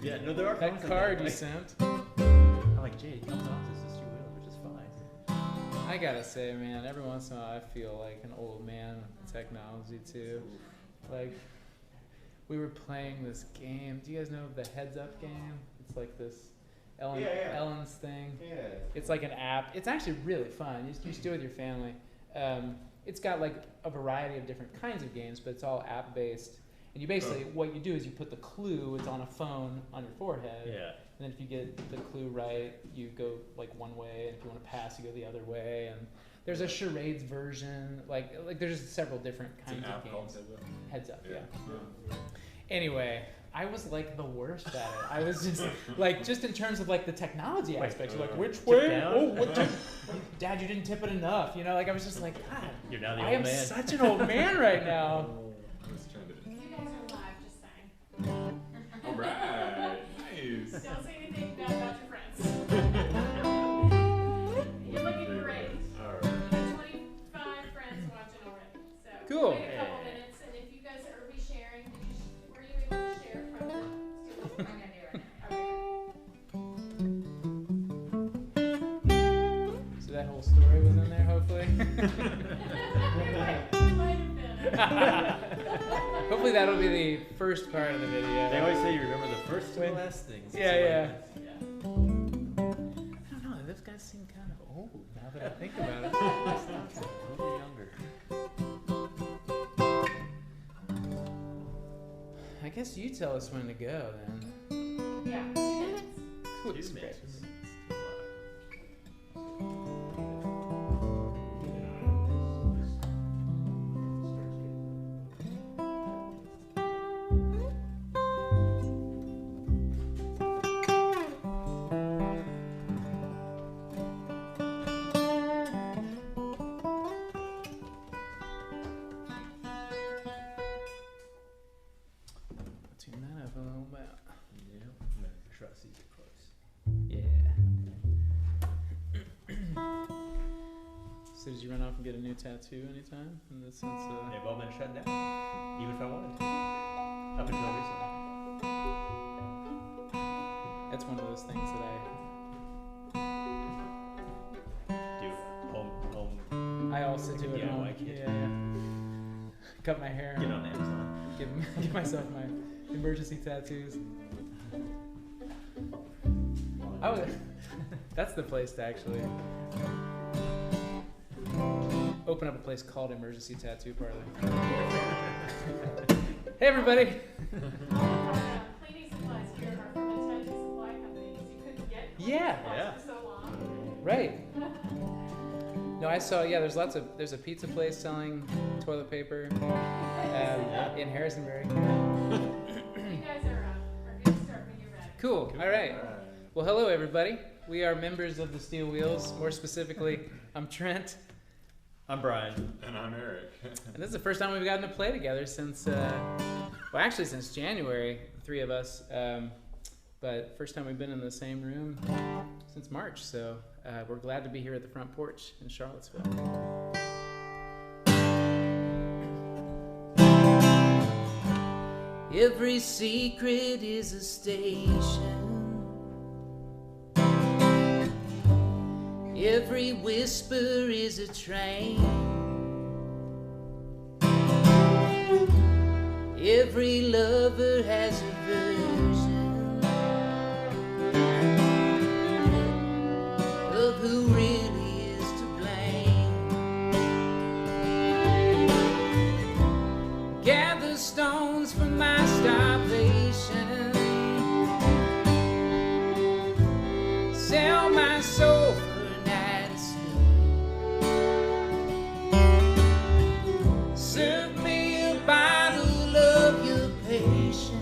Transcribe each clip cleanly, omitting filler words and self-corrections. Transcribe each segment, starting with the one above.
Yeah, no, there are That card you sent. I'm like, Jay, it comes off as just 2 wheels, which is fine. I gotta say, man, every once in a while I feel like an old man with technology too. Like, we were playing this game. Do you guys know the Heads Up game? It's like this Ellen's thing. Yeah. It's like an app. It's actually really fun. You should do it with your family. It's got like a variety of different kinds of games, but it's all app based. And you basically, what you do is you put the clue, it's on a phone on your forehead. Yeah. And then if you get the clue right, you go like one way, and if you want to pass, you go the other way. And there's a charades version. Like there's several different kinds of games. Heads Up, yeah. Anyway, I was like the worst at it. I was just like, just in terms of like the technology aspects, you're like, which way? Down? Oh, what tip? Dad, you didn't tip it enough. You know, like I was just like, God, You're now the I old am man. such an old man right now. You guys are live, just saying. Alright, nice. Don't say anything bad about your friends. You're looking great. Alright. You have 25 friends watching already. So Cool. wait a couple minutes, and if you guys are resharing, were you able to share from the students? I'm gonna do it right now. Okay. So that whole story was in there, hopefully. Might have been. Hopefully that'll be the first part of the video. They always say you remember the first and the last things. Yeah. Yeah. I don't know. Those guys seem kind of old now that I think about it. A little younger. I guess you tell us when to go then. Yeah, 2 minutes. Cool. 2 Great. minutes. Tune that up a little bit. Yeah. Make sure I see it close. Yeah. So did you run off and get a new tattoo anytime? In the sense of... They've all been shut down, even if I wanted to. Up until recently. That's one of those things that Do home. I also do at Yeah, home. why can't you? Yeah. Cut my hair. Get on Amazon. Give myself my emergency tattoos. I would, that's the place to actually open up a place called Emergency Tattoo Parlor. Hey everybody! Cleaning supplies here are from a tattoo supply company because you couldn't get cleaning Yeah. supplies Yeah. for so long. Right. No, I saw. Yeah, there's a pizza place selling toilet paper in Harrisonburg. You guys are good to start when you're ready. Cool. All right. Well, hello everybody. We are members of the Steel Wheels. More specifically, I'm Trent, I'm Brian. And I'm Eric. and this is the first time we've gotten to play together since, well, actually since January, the three of us. But first time we've been in the same room since March. So we're glad to be here at the front porch in Charlottesville. Every secret is a station. Every whisper is a train. Every lover has a version of who really is to blame. Gather stones for my starvation. Sell my soul for a night of sleep. Serve me a bottle of your patience.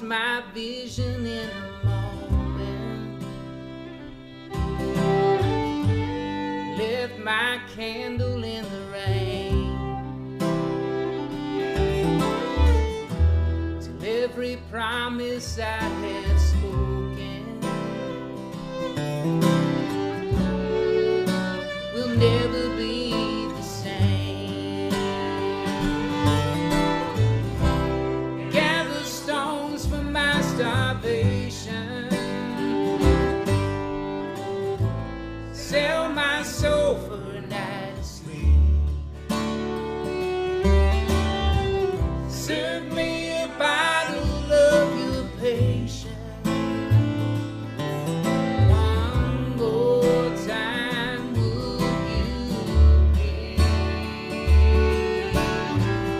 my vision in a moment. Left my candle in the rain. Till every promise I had spoken will never be the same. Gather stones for my starvation, sell my soul for a night of sleep. Serve me a bottle of your patience. One more time, would you please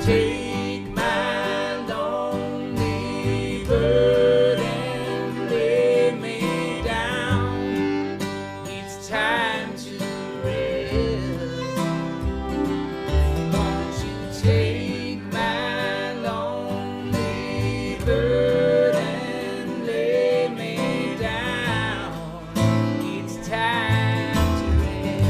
take my lonely burden, lay me down. It's time to rest. Won't you take my lonely burden, lay me down. It's time to rest.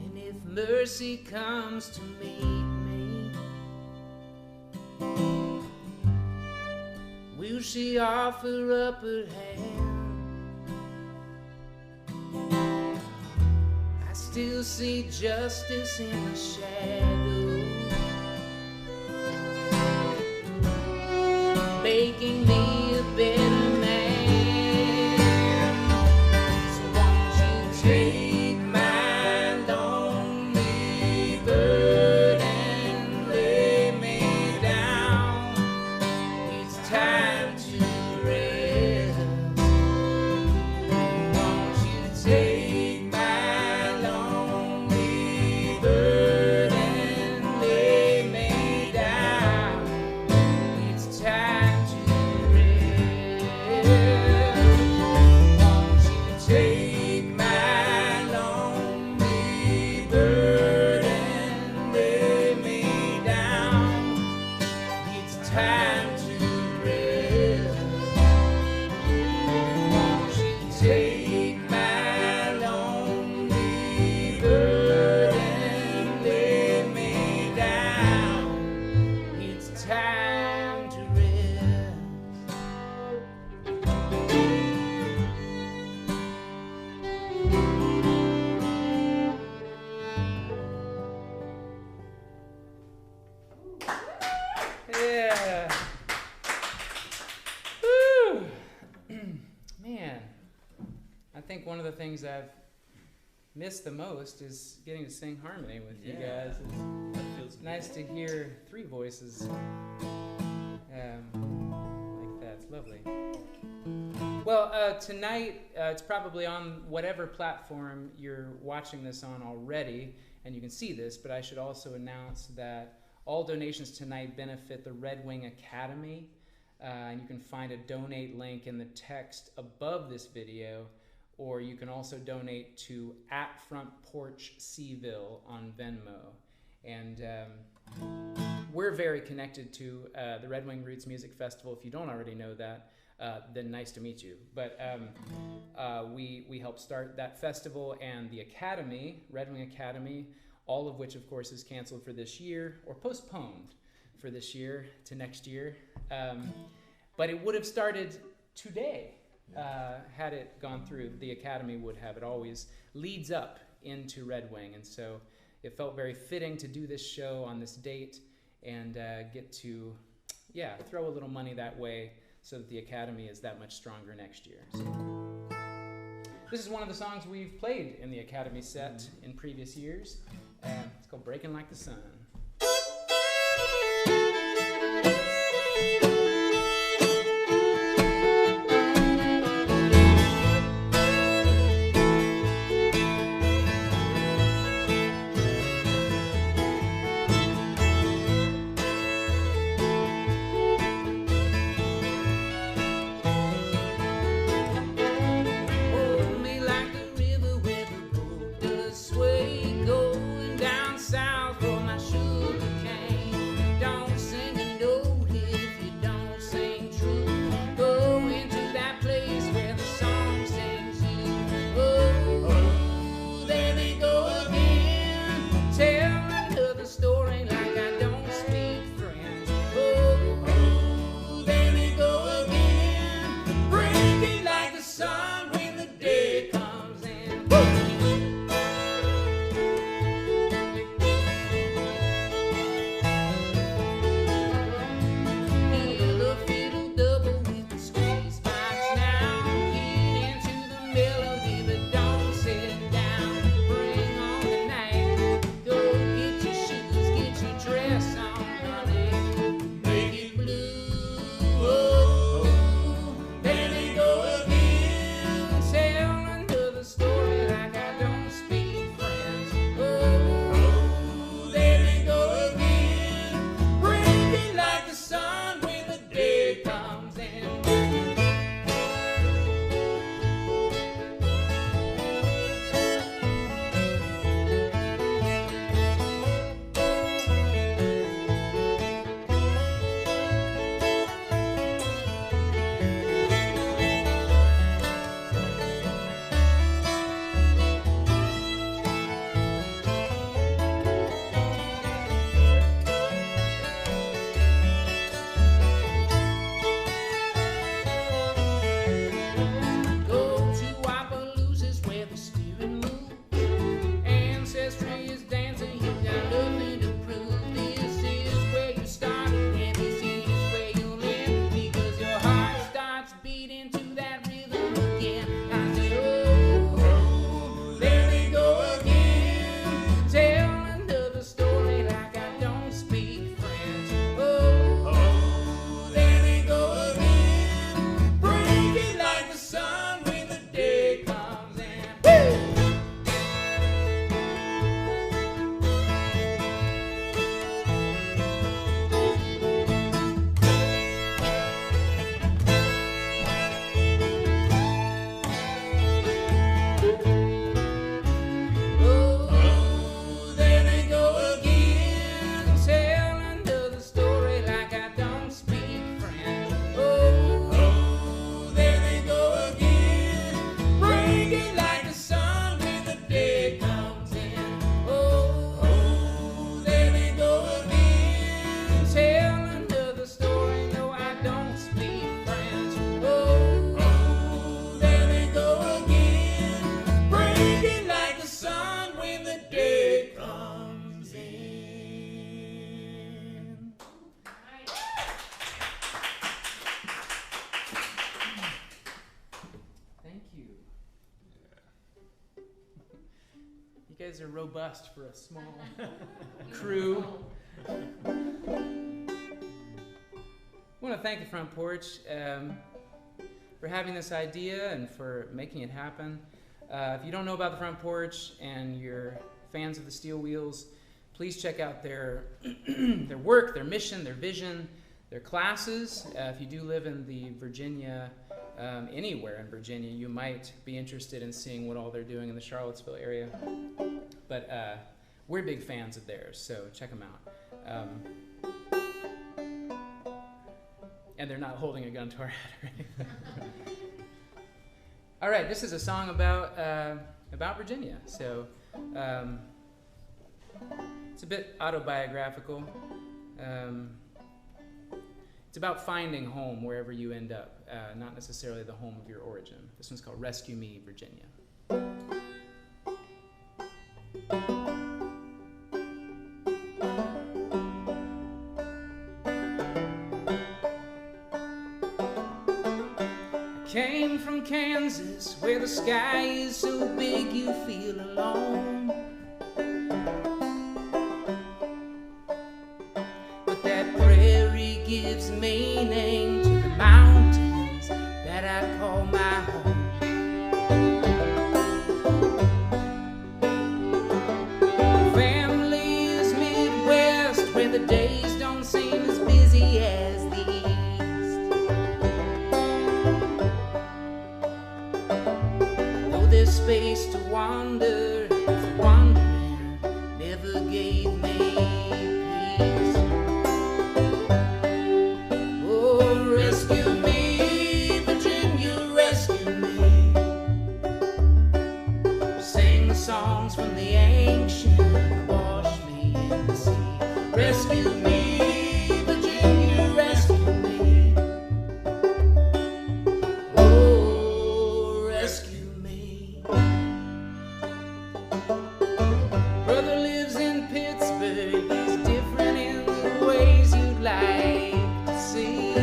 And if mercy comes to meet me, will she offer up her hand? I still see justice in the shadow, making me a better man. So won't you take my lonely burden, lay me down. It's time to rest. Won't you take my lonely burden, lay me down. It's time to rest. Won't you take my lonely burden, lay me down. It's time to rest. Won't you take my lonely burden, lay me down. It's time to rest. Yeah. Woo. Man, I think one of the things I've missed the most is getting to sing harmony with you Yeah. guys. That feels It's nice to hear three voices like that. It's lovely. Well, tonight it's probably on whatever platform you're watching this on already, and you can see this, but I should also announce that all donations tonight benefit the Red Wing Academy, and you can find a donate link in the text above this video, or you can also donate to @FrontPorchSeaville on Venmo. And we're very connected to the Red Wing Roots Music Festival. If you don't already know that, then nice to meet you. But we helped start that festival, and the Academy, Red Wing Academy, all of which, of course, is canceled for this year or postponed for this year to next year. But it would have started today had it gone through. The Academy would have. It always leads up into Red Wing, and so it felt very fitting to do this show on this date and get to, throw a little money that way so that the Academy is that much stronger next year. So, this is one of the songs we've played in the Academy set in previous years. It's called Breaking Like the Sun. guys are robust for a small crew. I want to thank the Front Porch for having this idea and for making it happen. If you don't know about the Front Porch and you're fans of the Steel Wheels, please check out their their work, their mission, their vision, their classes. If you do live in the Virginia, anywhere in Virginia, you might be interested in seeing what all they're doing in the Charlottesville area. But we're big fans of theirs, so check them out. And they're not holding a gun to our head or anything. All right, this is a song about Virginia. So it's a bit autobiographical. It's about finding home wherever you end up, not necessarily the home of your origin. This one's called Rescue Me, Virginia. Came from Kansas, where the sky is so big you feel alone. But that prairie gives meaning to the mountains that I call my home. Family is Midwest, where the days don't seem as busy as the there's space to wander, wandering never gave me peace. Oh, rescue me, Virginia, rescue me. Sing the songs from the ancient, wash me in the sea. Rescue me, Virginia, rescue me. Oh, rescue. Brother lives in Pittsburgh, he's different in the ways you'd like to see.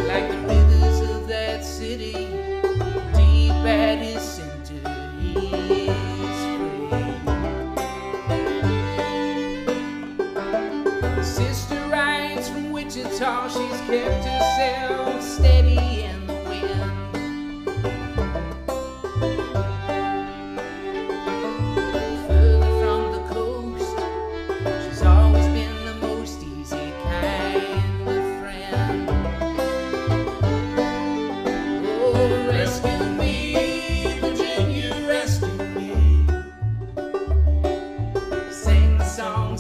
Like the rivers of that city, deep at his center, he is free. Sister writes from Wichita, she's kept herself steady in the wind.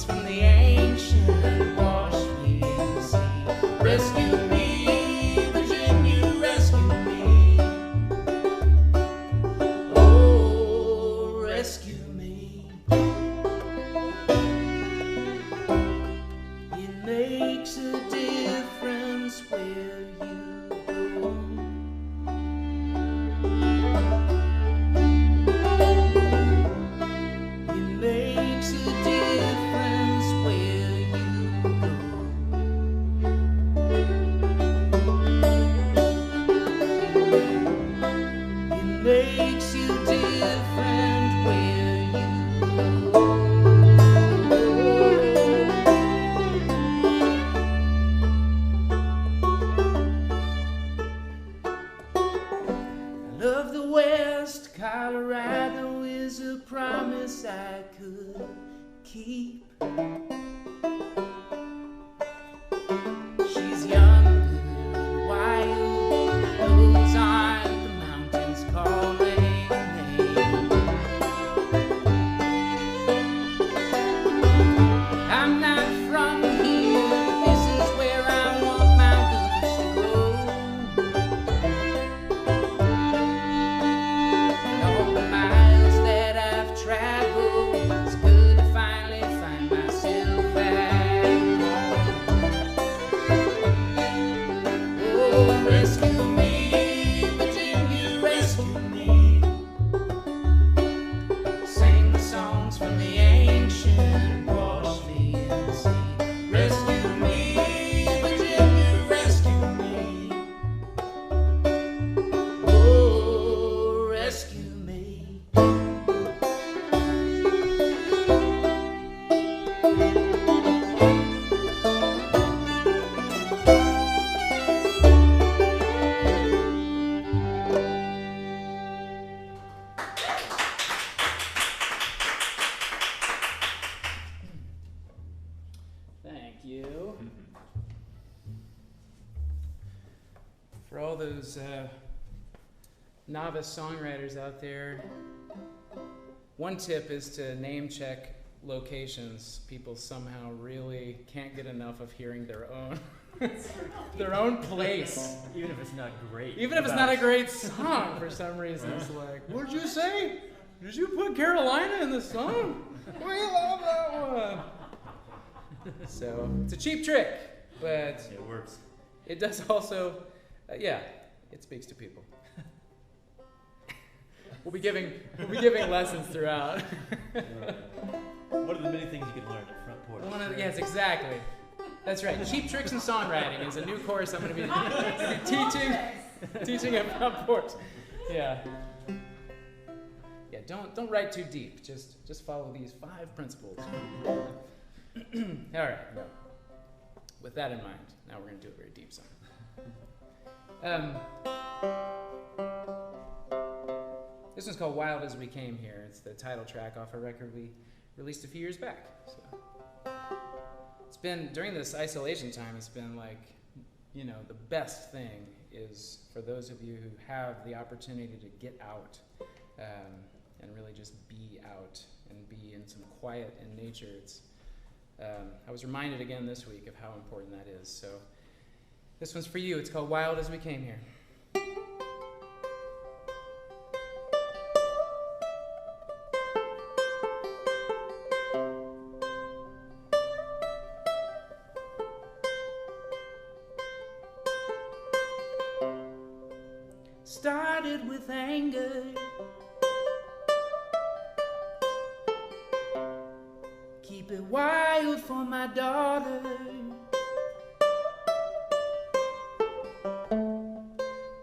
From the ancient, wash me in the sea. Rescue me, Virginia, rescue me. Oh, rescue me. It makes a difference where you go. It makes a difference where you go. It makes you different where you go. I love the West. Colorado is a promise I could keep. She's younger and wild, those aren't the mountains calling me. I'm not from here, this is where I want my roots to grow. And all the miles that I've traveled, it's good to finally find myself those novice songwriters out there, one tip is to name check locations. People somehow really can't get enough of hearing their own their own place. Even if it's not great. Even if it's not a great song for some reason. It's like, what did you say? Did you put Carolina in the song? We love that one. So it's a cheap trick, but It works. it does also, it speaks to people. We'll be giving lessons throughout. One of the many things you can learn at Front Porch. Yes, exactly. That's right. Cheap Tricks in Songwriting is a new course I'm going to be teaching at Front Porch. Yeah. Yeah. Don't write too deep. Just follow these 5 principles. All right. With that in mind, now we're going to do a very deep song. This one's called Wild As We Came Here. It's the title track off a record we released a few years back. So it's been, during this isolation time, it's been like, the best thing is for those of you who have the opportunity to get out and really just be out and be in some quiet in nature. I was reminded again this week of how important that is. So this one's for you. It's called Wild As We Came Here. Started with anger, keep it wild for my daughter.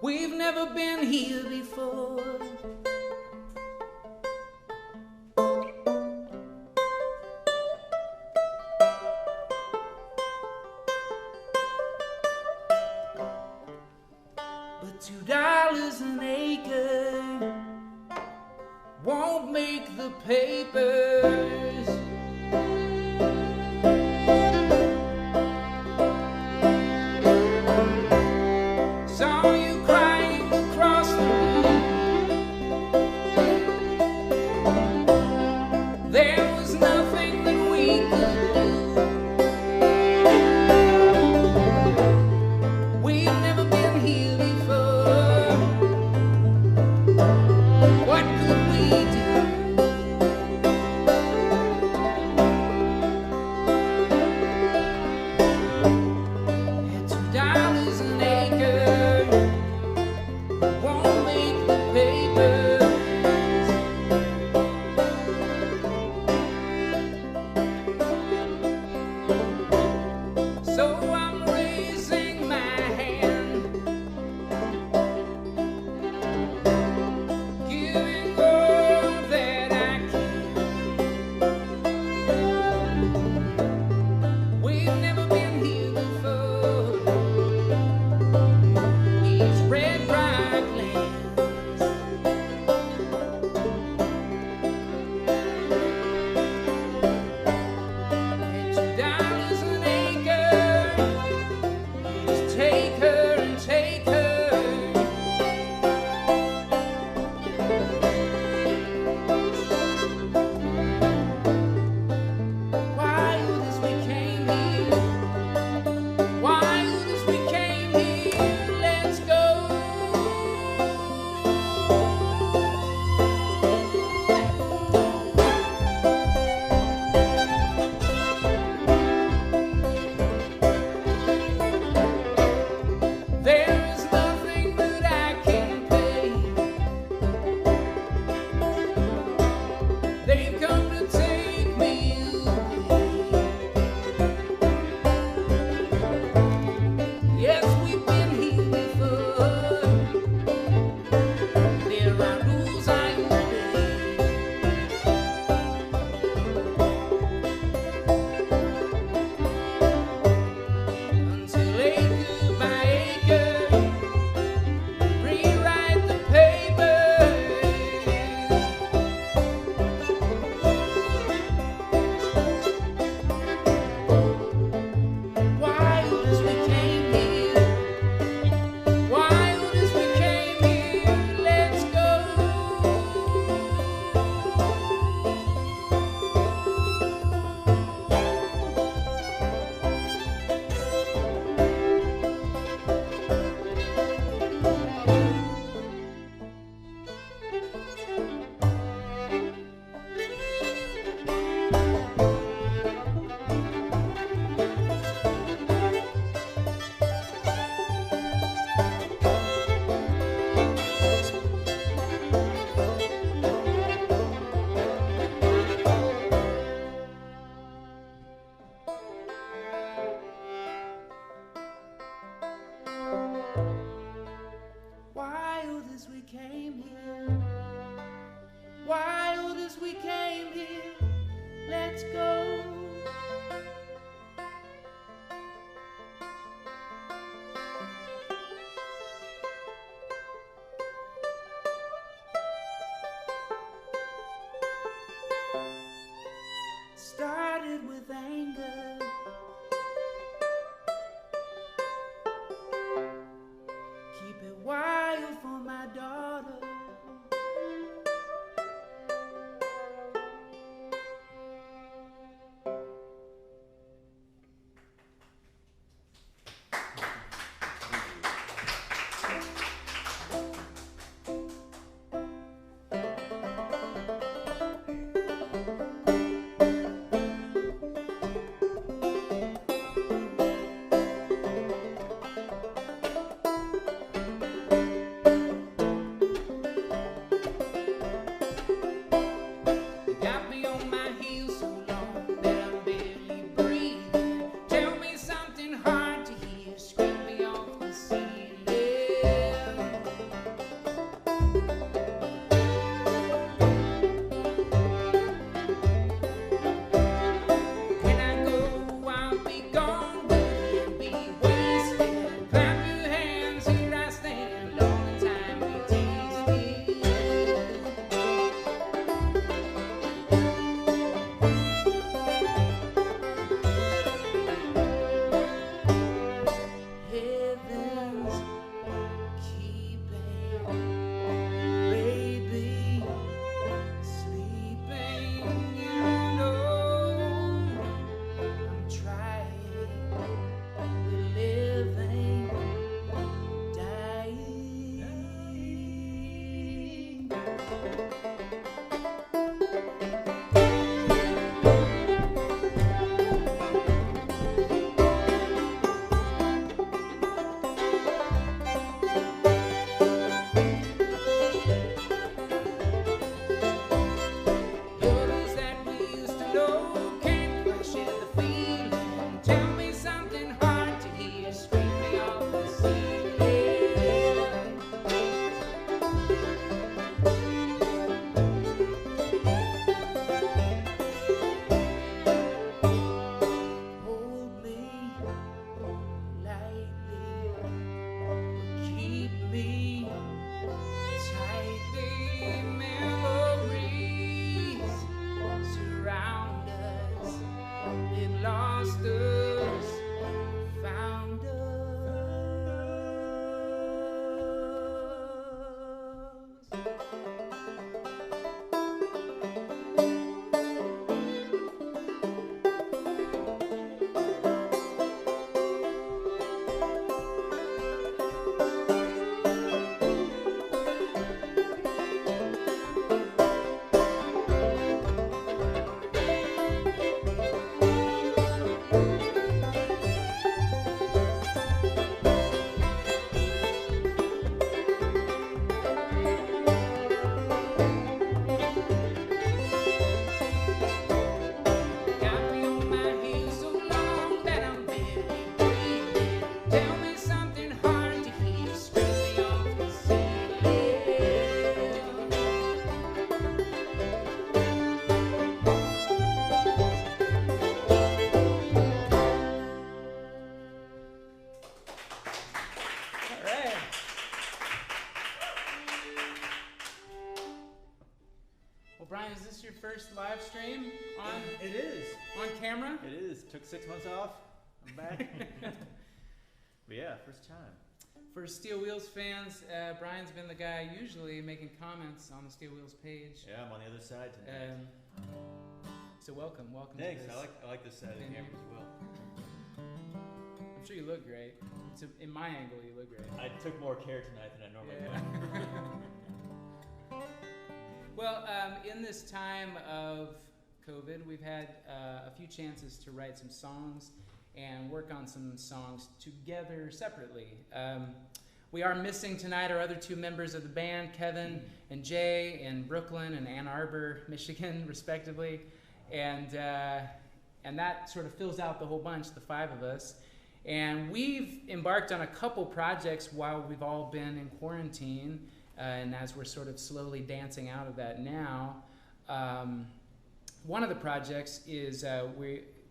We've never been here before. But $2 an acre won't make the papers. Saw you crying across the room. There was nothing that we could do. We've never been here before. What could we do? At $2 an acre, won't make the papers. So I'm raising my hand, giving all that I can. We've never been here before. It's Red Rock Land. Brian, is this your first live stream on? It is. On camera? It is. Took 6 months off. I'm back. But yeah, first time. For Steel Wheels fans, Brian's been the guy usually making comments on the Steel Wheels page. Yeah, I'm on the other side tonight. So welcome. Thanks. To this. I like this side of the camera as well. I'm sure you look great. So in my angle, you look great. I took more care tonight than I normally would. Well, in this time of COVID, we've had a few chances to write some songs and work on some songs together separately. We are missing tonight our other two members of the band, Kevin and Jay, in Brooklyn and Ann Arbor, Michigan, respectively. And that sort of fills out the whole bunch, the five of us. And we've embarked on a couple projects while we've all been in quarantine, and as we're sort of slowly dancing out of that now. One of the projects is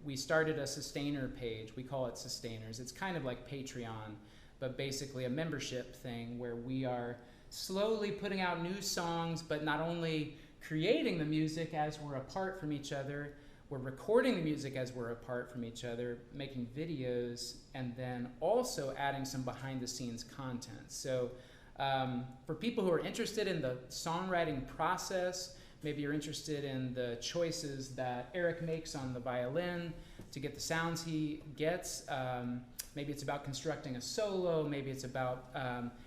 we started a Sustainer page. We call it Sustainers. It's kind of like Patreon, but basically a membership thing where we are slowly putting out new songs, but not only creating the music as we're apart from each other, we're recording the music as we're apart from each other, making videos, and then also adding some behind-the-scenes content. So for people who are interested in the songwriting process, maybe you're interested in the choices that Eric makes on the violin to get the sounds he gets. Maybe it's about constructing a solo. Maybe it's about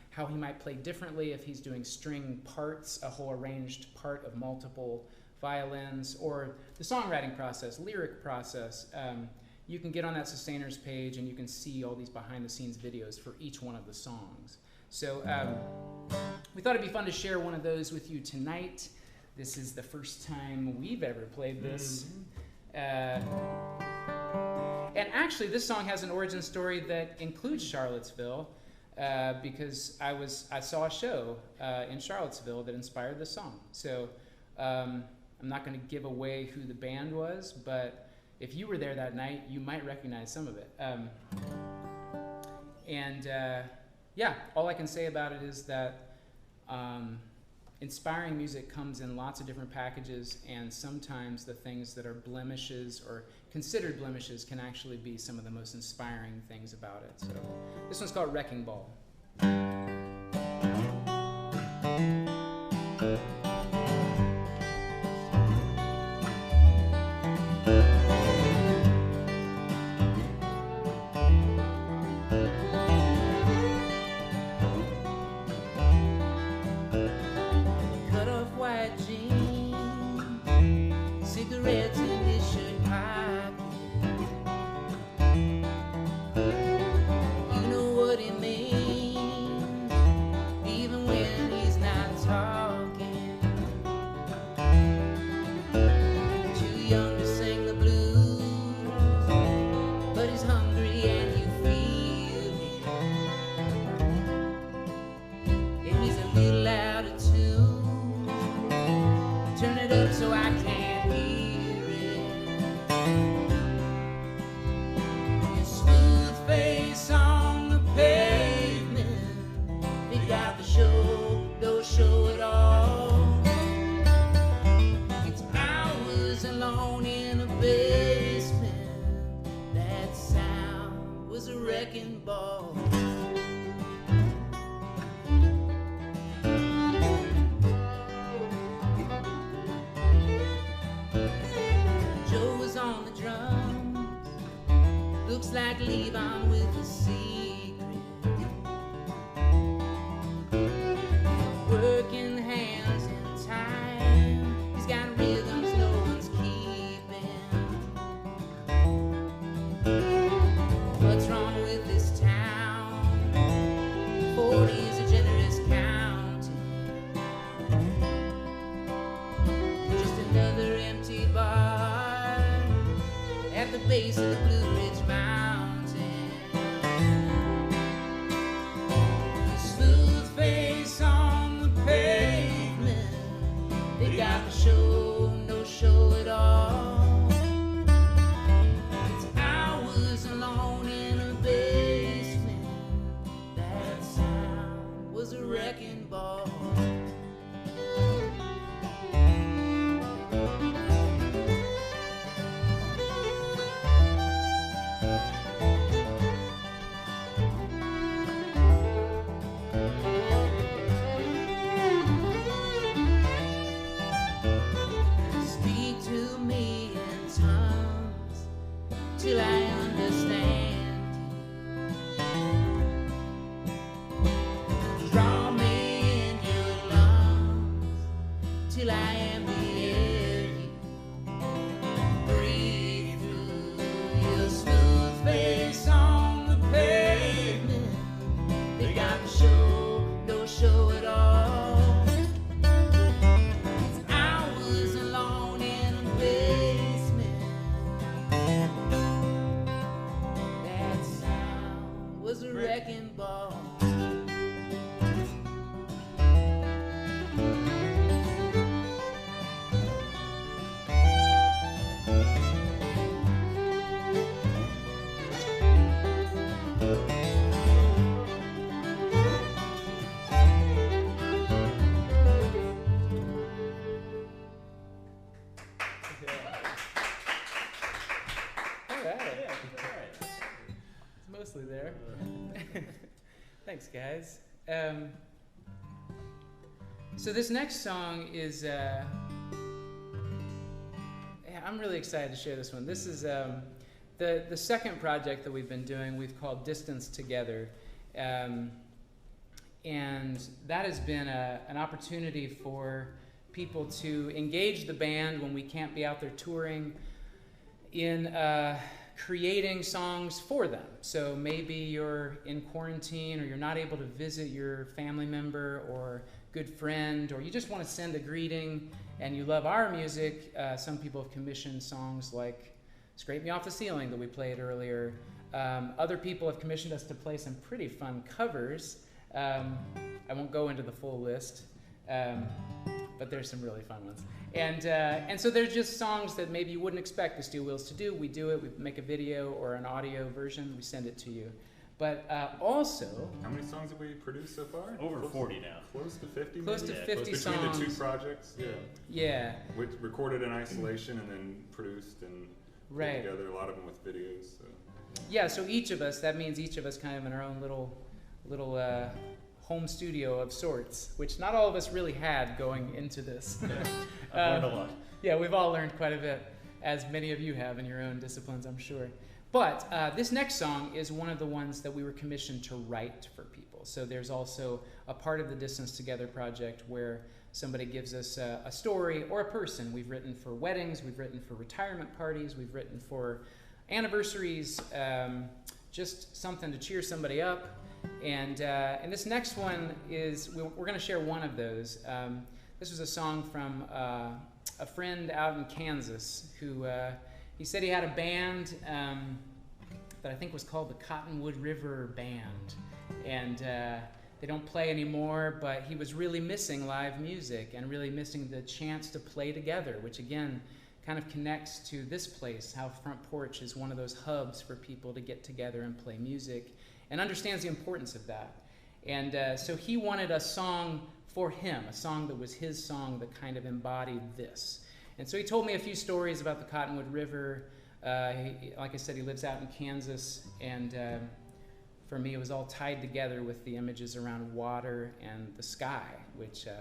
how he might play differently if he's doing string parts, a whole arranged part of multiple violins, or the songwriting process, lyric process. You can get on that Sustainers page and you can see all these behind-the-scenes videos for each one of the songs. So we thought it'd be fun to share one of those with you tonight. This is the first time we've ever played this. And actually, this song has an origin story that includes Charlottesville, because I saw a show in Charlottesville that inspired this song. So I'm not going to give away who the band was, but if you were there that night, you might recognize some of it. Yeah, all I can say about it is that inspiring music comes in lots of different packages, and sometimes the things that are blemishes or considered blemishes can actually be some of the most inspiring things about it. So this one's called Wrecking Ball. Cut base of the Blue Ridge Mountain. A smooth face on the pavement. They got the show, no show at all. It's hours alone in a basement. That sound was a wrecking ball. Till I understand you. Draw me in your lungs till I am the air you breathe through. Your smooth face on the pavement. They got the show, no show at all. It's hours alone in a basement. Was a wrecking ball. Mostly there. Thanks, guys. So this next song is, I'm really excited to share this one. This is the second project that we've been doing. We've called Distance Together. And that has been an opportunity for people to engage the band when we can't be out there touring in creating songs for them. So maybe you're in quarantine, or you're not able to visit your family member or good friend, or you just want to send a greeting and you love our music. Some people have commissioned songs like Scrape Me Off the Ceiling that we played earlier. Other people have commissioned us to play some pretty fun covers. I won't go into the full list, but there's some really fun ones. And so they're just songs that maybe you wouldn't expect the Steel Wheels to do. We do it, we make a video or an audio version, we send it to you. But also... How many songs have we produced so far? Over 40 now. Close to 50? Close to 50 songs. Between the two projects? Yeah. Yeah. Which recorded in isolation and then produced and put together, a lot of them with videos. So. Yeah, so each of us, that means each of us kind of in our own little home studio of sorts, which not all of us really had going into this. I've learned a lot. Yeah, we've all learned quite a bit, as many of you have in your own disciplines, I'm sure. But this next song is one of the ones that we were commissioned to write for people. So there's also a part of the Distance Together project where somebody gives us a story or a person. We've written for weddings, we've written for retirement parties, we've written for anniversaries, just something to cheer somebody up. And this next one is, we're going to share one of those. This was a song from a friend out in Kansas who, he said he had a band that I think was called the Cottonwood River Band. And they don't play anymore, but he was really missing live music and really missing the chance to play together, which again, kind of connects to this place, how Front Porch is one of those hubs for people to get together and play music, and understands the importance of that. And so he wanted a song for him, a song that was his song that kind of embodied this. And so he told me a few stories about the Cottonwood River. Like I said, he lives out in Kansas, and for me it was all tied together with the images around water and the sky, which if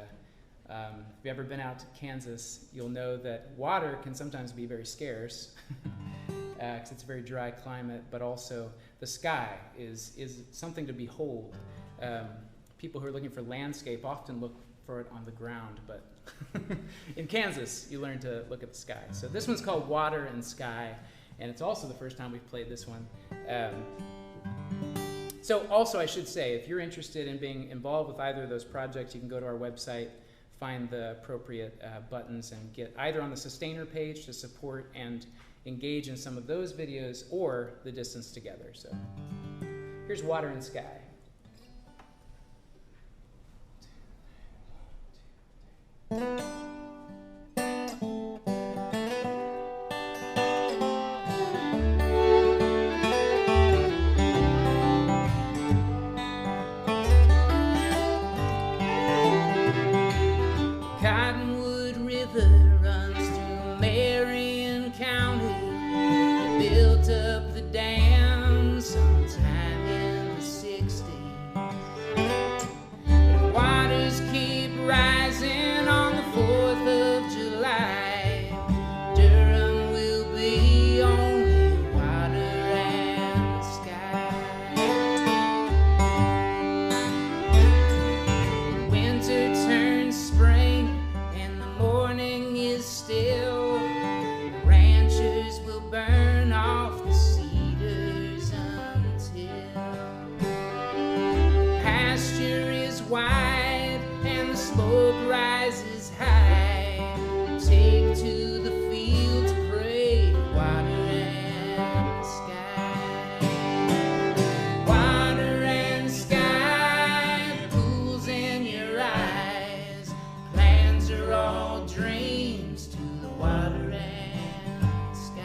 you've ever been out to Kansas, you'll know that water can sometimes be very scarce because it's a very dry climate, but also the sky is something to behold. People who are looking for landscape often look for it on the ground, but in Kansas, you learn to look at the sky. So this one's called Water and Sky, and it's also the first time we've played this one. So also I should say, if you're interested in being involved with either of those projects, you can go to our website, find the appropriate buttons, and get either on the Sustainer page to support and engage in some of those videos or the distance together. So here's Water and Sky. Cottonwood River runs through Marion County. They built up the dam sometime in the 60s. The waters keep rising on the 4th of July. Durham will be only water and sky. Winter turns spring and the morning is still. The ranchers will burn off the cedars until the pasture is wide and the smoke rises high. Take to the fields, pray, water and sky. Water and sky, pools in your eyes. Plans are all dreams to the water and sky.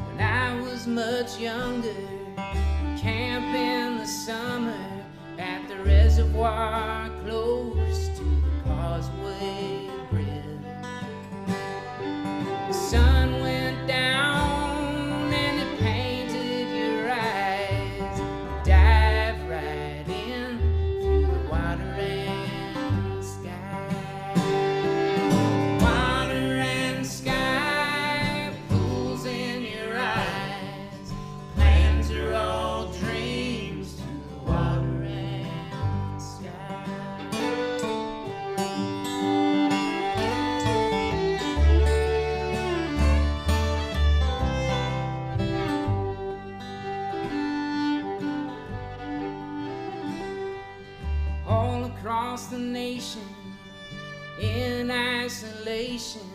When I was much younger, camp in the summer at the reservoir close to the Causeway Bridge. The sun went down and it painted your eyes. Dive right in through the water and sky. Water and sky, pools in your eyes. Plans are all dreams to the water and sky. All across the nation, in isolation,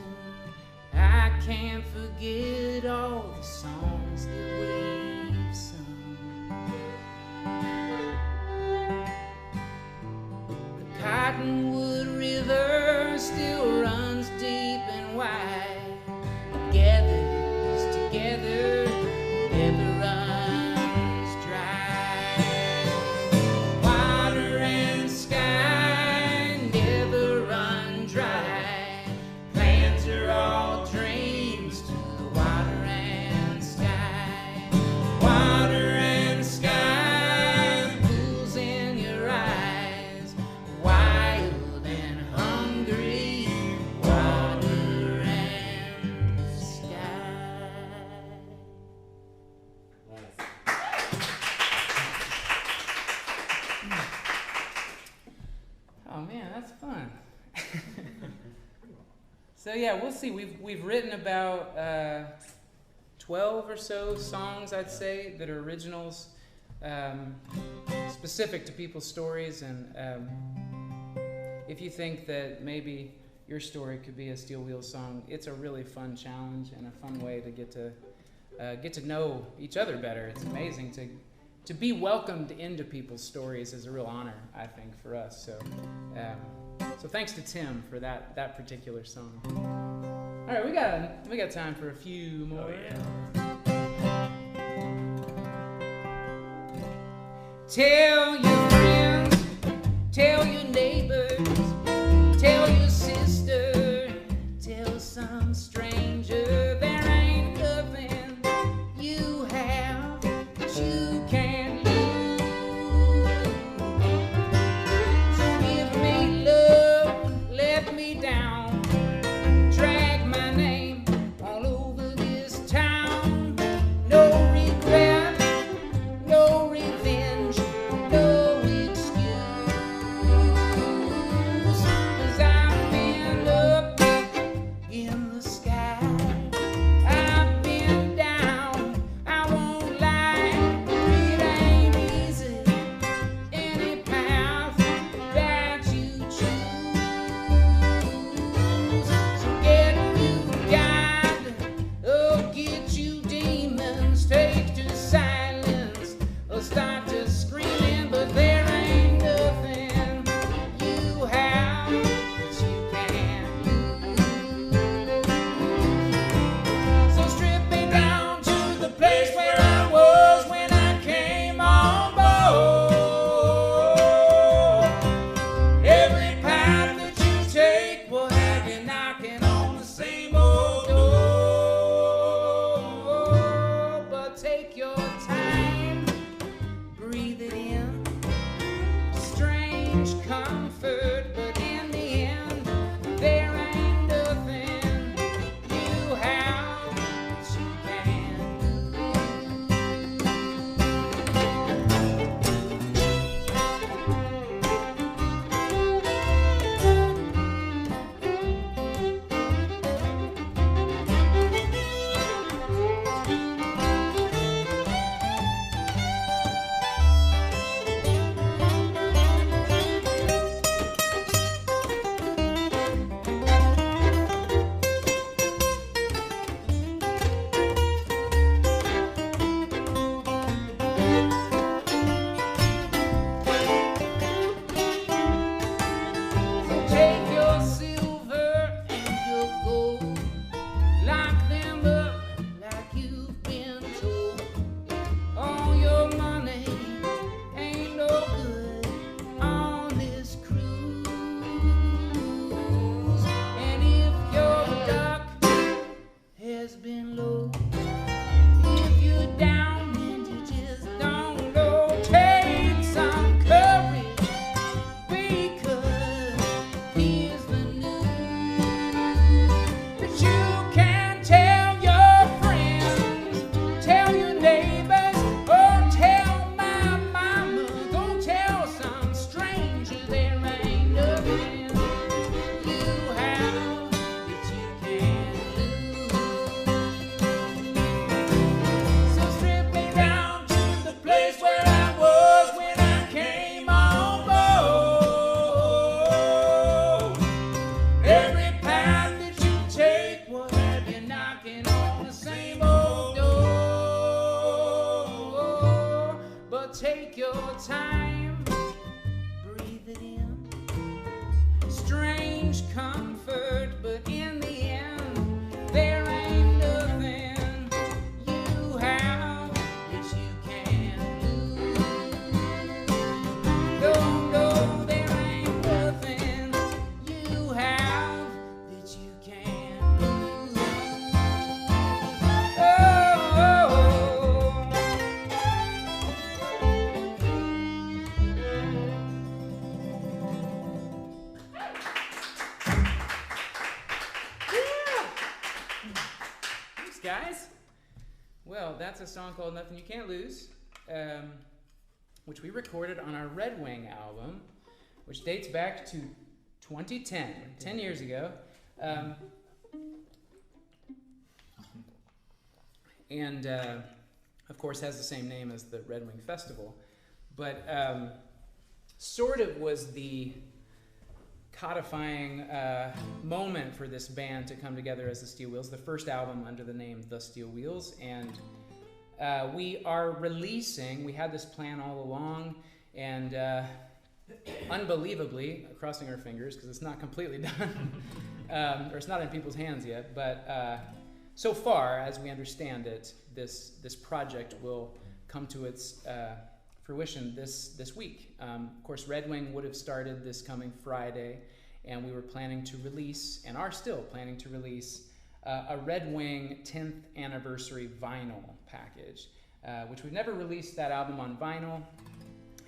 I can't forget all the songs that we've sung. The Cottonwood River still runs deep and wide. It gathers together, never runs dry. Water and sky never run dry. Plans are all dreams to the water and sky. Water and sky, pools in your eyes. Wild and hungry, water and sky. Oh man, that's fun. So yeah, we'll see. We've written about 12 or so songs, I'd say, that are originals, specific to people's stories. And if you think that maybe your story could be a Steel Wheels song, it's a really fun challenge and a fun way to get to know each other better. It's amazing to be welcomed into people's stories is a real honor, I think, for us. So thanks to Tim for that particular song. All right, we got time for a few more. Oh, yeah. Tell your friends, tell your neighbors, tell your sister, tell some stranger there ain't nothing you have that you can't lose. So give me love, let me down, drag my name all over this town. No regret, no revenge, no excuse. 'Cause I've been up in the sky, I've been down, have you knocking on the same old door. But take your time, breathe it in. Strange comfort, but in the end, there ain't nothing you have that you can take your silver and your gold, lock them up like you've been told. All your money ain't no good on this cruise. And if your duck has been low, if you're down and you just don't know, take some courage, because here's the news that you can tell your friends, tell your neighbors, or tell my mama. Go tell some stranger there ain't nothing you have that you can lose. So strip me down to the place where I was when I came on board. Every path that you take will have you knocking on the same old door. But take your time, breathe it in. Strange comfort, but in the end, there ain't nothing you have that you can lose. No, no, there ain't nothing you have that you can lose. Oh, thanks, guys. Well, that's a song called Nothing You Can't Lose, which we recorded on our Red Wing album, which dates back to 2010, 10 years ago. And, of course, has the same name as the Red Wing Festival. But sort of was the codifying moment for this band to come together as the Steel Wheels, the first album under the name The Steel Wheels. And we are releasing, we had this plan all along, and unbelievably, crossing our fingers because it's not completely done, or it's not in people's hands yet, but so far, as we understand it, this project will come to its fruition this week. Of course, Red Wing would have started this coming Friday, and we were planning to release, and are still planning to release, a Red Wing 10th anniversary vinyl package, which we've never released that album on vinyl,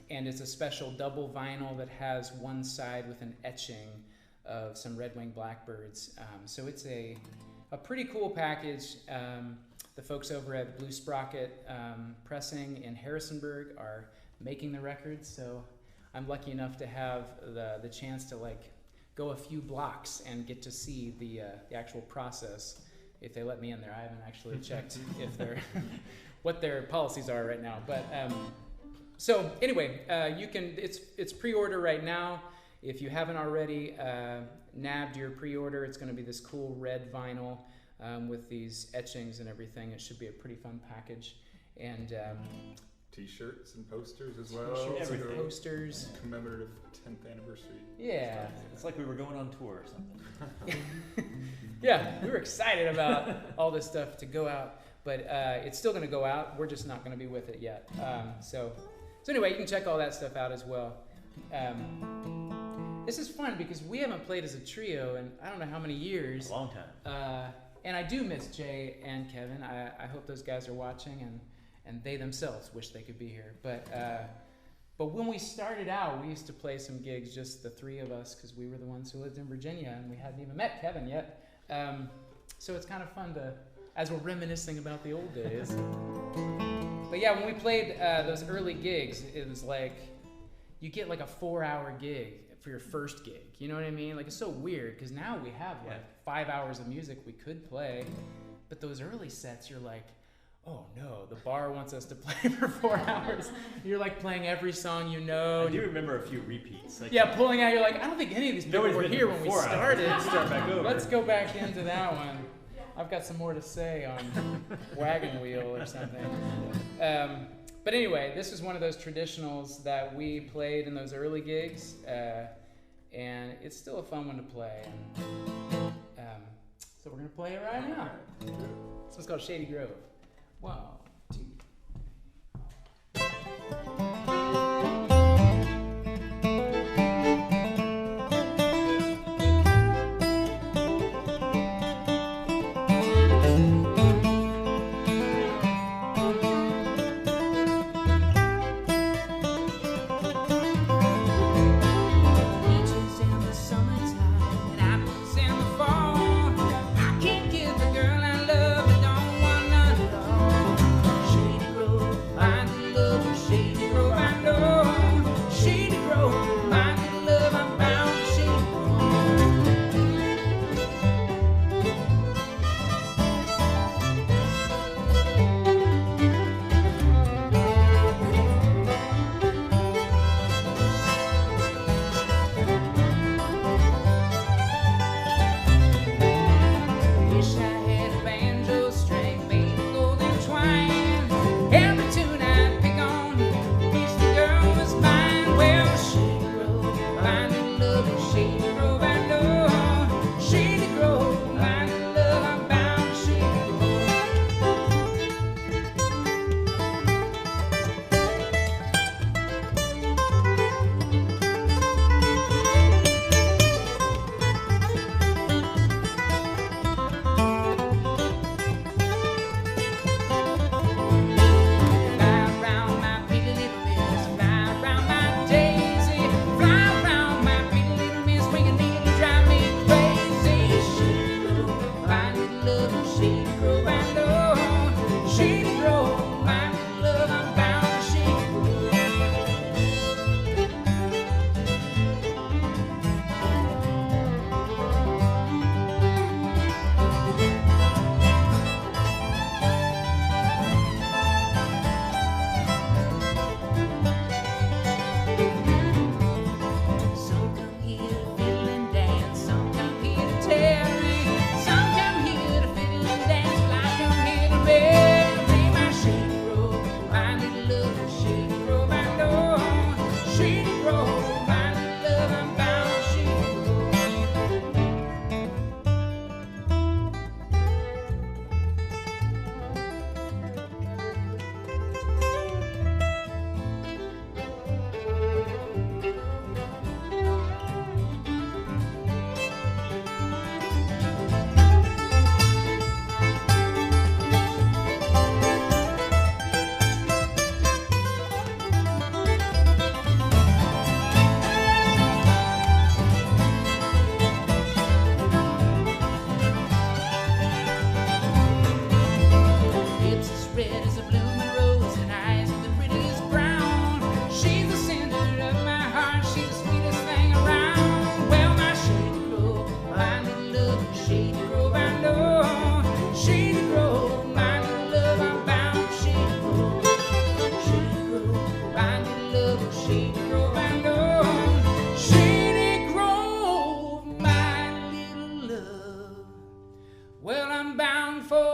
and it's a special double vinyl that has one side with an etching of some Red Wing blackbirds. So it's a pretty cool package. The folks over at Blue Sprocket Pressing in Harrisonburg are making the records, so I'm lucky enough to have the chance to go a few blocks and get to see the actual process, if they let me in there. I haven't actually checked if they're what their policies are right now, but so anyway, you can it's pre-order right now. If you haven't already nabbed your pre-order, it's going to be this cool red vinyl with these etchings and everything. It should be a pretty fun package. And T-shirts and posters as well. Everything. Posters. Commemorative 10th anniversary. Yeah. It's like we were going on tour or something. Yeah, we were excited about all this stuff to go out, but it's still going to go out. We're just not going to be with it yet. So anyway, you can check all that stuff out as well. this is fun because we haven't played as a trio in I don't know how many years. A long time. And I do miss Jay and Kevin. I hope those guys are watching, and they themselves wish they could be here. But when we started out, we used to play some gigs, just the three of us, because we were the ones who lived in Virginia, and we hadn't even met Kevin yet. So it's kind of fun to, as we're reminiscing about the old days. But yeah, when we played those early gigs, it was like, you get like a 4-hour gig for your first gig. You know what I mean? Like, it's so weird, because now we have like 5 hours of music we could play. But those early sets, you're like, oh no, the bar wants us to play for 4 hours. You're like playing every song you know. I do remember a few repeats. Like, yeah, pulling out, you're like, I don't think any of these people were here when we started. Let's start back over. Let's go back into that one. I've got some more to say on Wagon Wheel or something. But anyway, this is one of those traditionals that we played in those early gigs, and it's still a fun one to play. So we're going to play it right now. This one's called Shady Grove. 1, 2.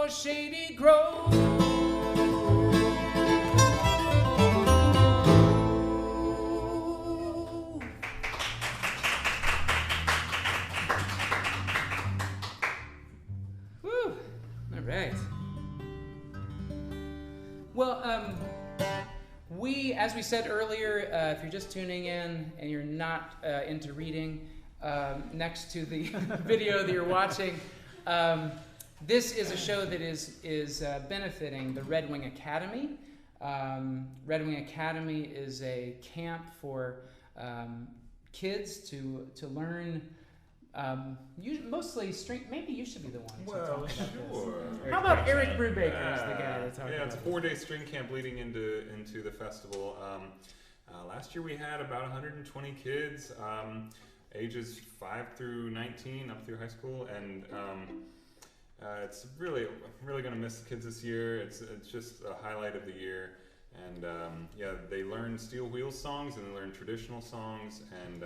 Shady Grove. Woo! All right. Well, as we said earlier, if you're just tuning in and you're not into reading, next to the video that you're watching, this is a show that is benefiting the Red Wing Academy. Red Wing Academy is a camp for kids to learn mostly string. Maybe you should be the one to talk about this. How about Eric Brubaker is the guy to talk about it's a 4-day string camp leading into the festival. Last year we had about 120 kids, ages 5 through 19, up through high school, and it's really going to miss the kids this year. It's just a highlight of the year, and they learn Steel Wheels songs and they learn traditional songs, and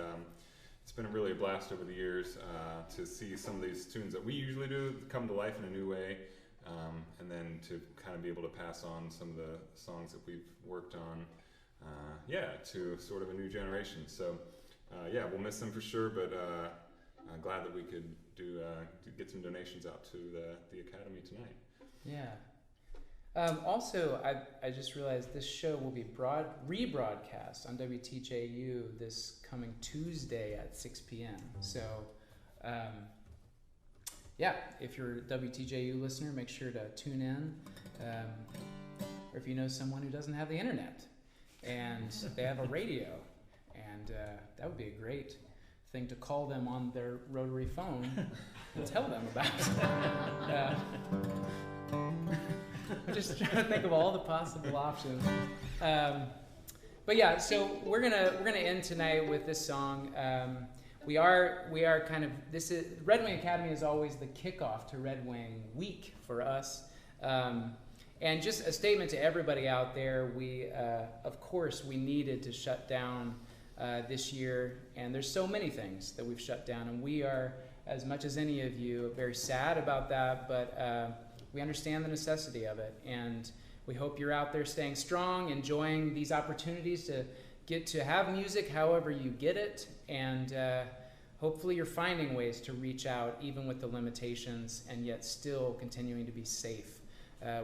it's been really a blast over the years to see some of these tunes that we usually do come to life in a new way, and then to kind of be able to pass on some of the songs that we've worked on, to sort of a new generation. So, we'll miss them for sure, but I'm glad that we could get some donations out to the Academy tonight. Yeah. Also, I just realized this show will be rebroadcast on WTJU this coming Tuesday at 6 p.m. So, if you're a WTJU listener, make sure to tune in. Or if you know someone who doesn't have the internet and they have a radio, and that would be a great thing to call them on their rotary phone and tell them about. I'm just trying to think of all the possible options. So we're gonna end tonight with this song. We are kind of, this is Red Wing Academy is always the kickoff to Red Wing Week for us. And just a statement to everybody out there, we of course we needed to shut down this year, and there's so many things that we've shut down, and we are, as much as any of you, very sad about that, but we understand the necessity of it, and we hope you're out there staying strong, enjoying these opportunities to get to have music however you get it, and hopefully you're finding ways to reach out even with the limitations and yet still continuing to be safe.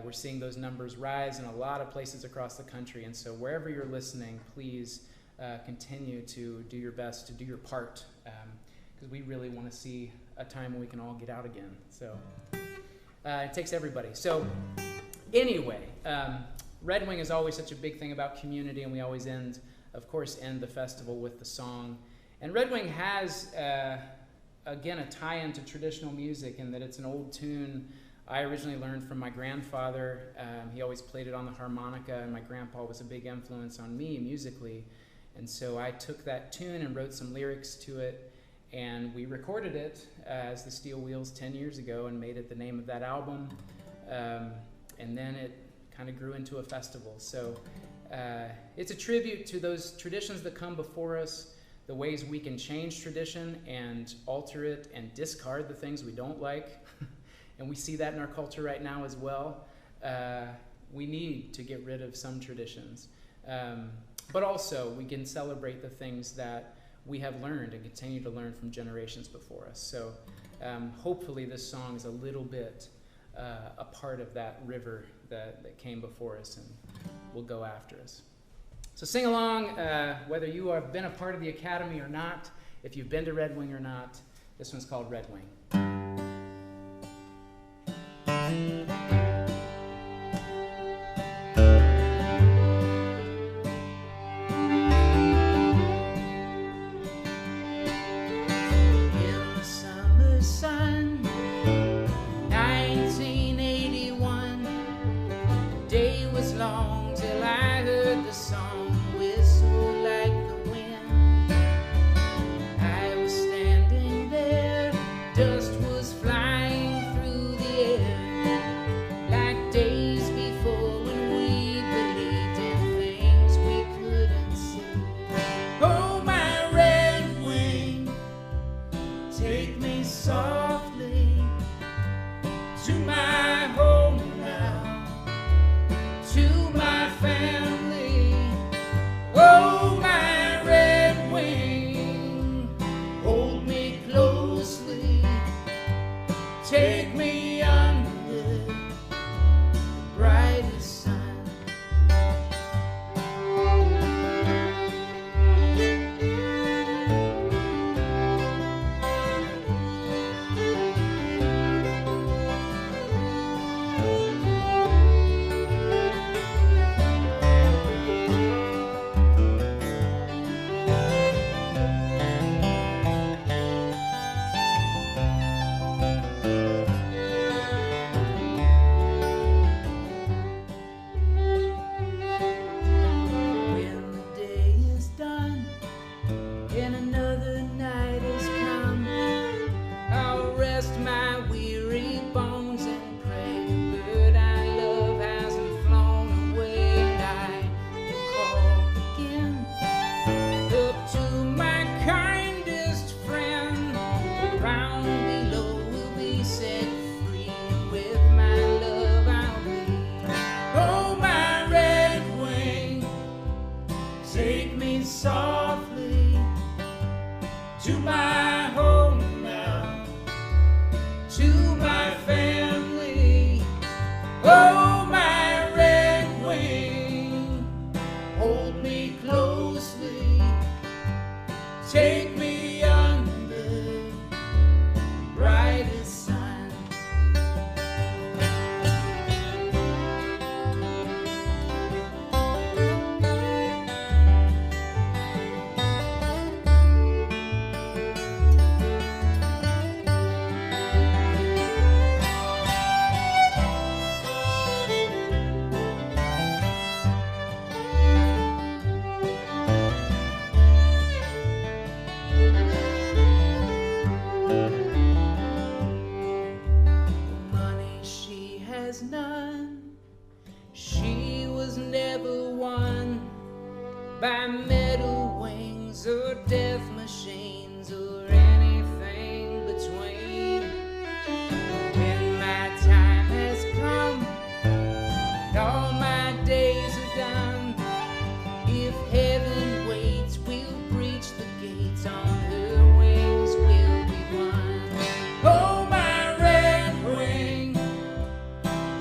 We're seeing those numbers rise in a lot of places across the country, and so wherever you're listening, please continue to do your best to do your part, because we really want to see a time when we can all get out again. So it takes everybody. So anyway, Red Wing is always such a big thing about community, and we always end the festival with the song. And Red Wing has, again, a tie-in to traditional music in that it's an old tune I originally learned from my grandfather. He always played it on the harmonica, and my grandpa was a big influence on me musically. And so I took that tune and wrote some lyrics to it, and we recorded it as the Steel Wheels 10 years ago and made it the name of that album. And then it kind of grew into a festival. So it's a tribute to those traditions that come before us, the ways we can change tradition and alter it and discard the things we don't like. And we see that in our culture right now as well. We need to get rid of some traditions. But also, we can celebrate the things that we have learned and continue to learn from generations before us. So hopefully this song is a little bit a part of that river that came before us and will go after us. So sing along, whether you have been a part of the Academy or not, if you've been to Red Wing or not. This one's called Red Wing.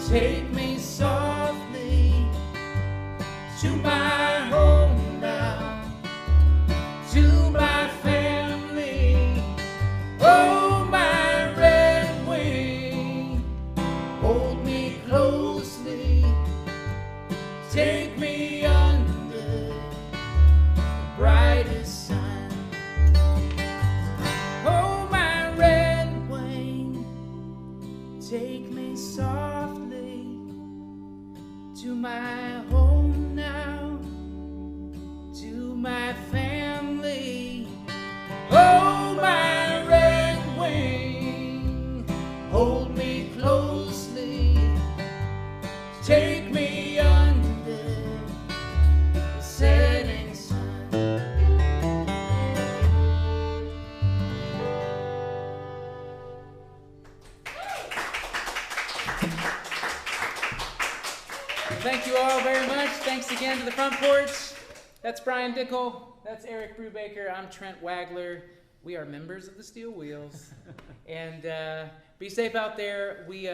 take me softly to my home now, to my family. Oh, my red wing, hold me closely, take me under the brightest sun. Oh, my red wing, take me softly to my home now, to my family. Oh, my red wing, hold me closely, take me under the setting sun. Thank you all very much. Thanks again to the Front Porch. That's Brian Dickel. That's Eric Brubaker. I'm Trent Wagler. We are members of the Steel Wheels. And be safe out there. We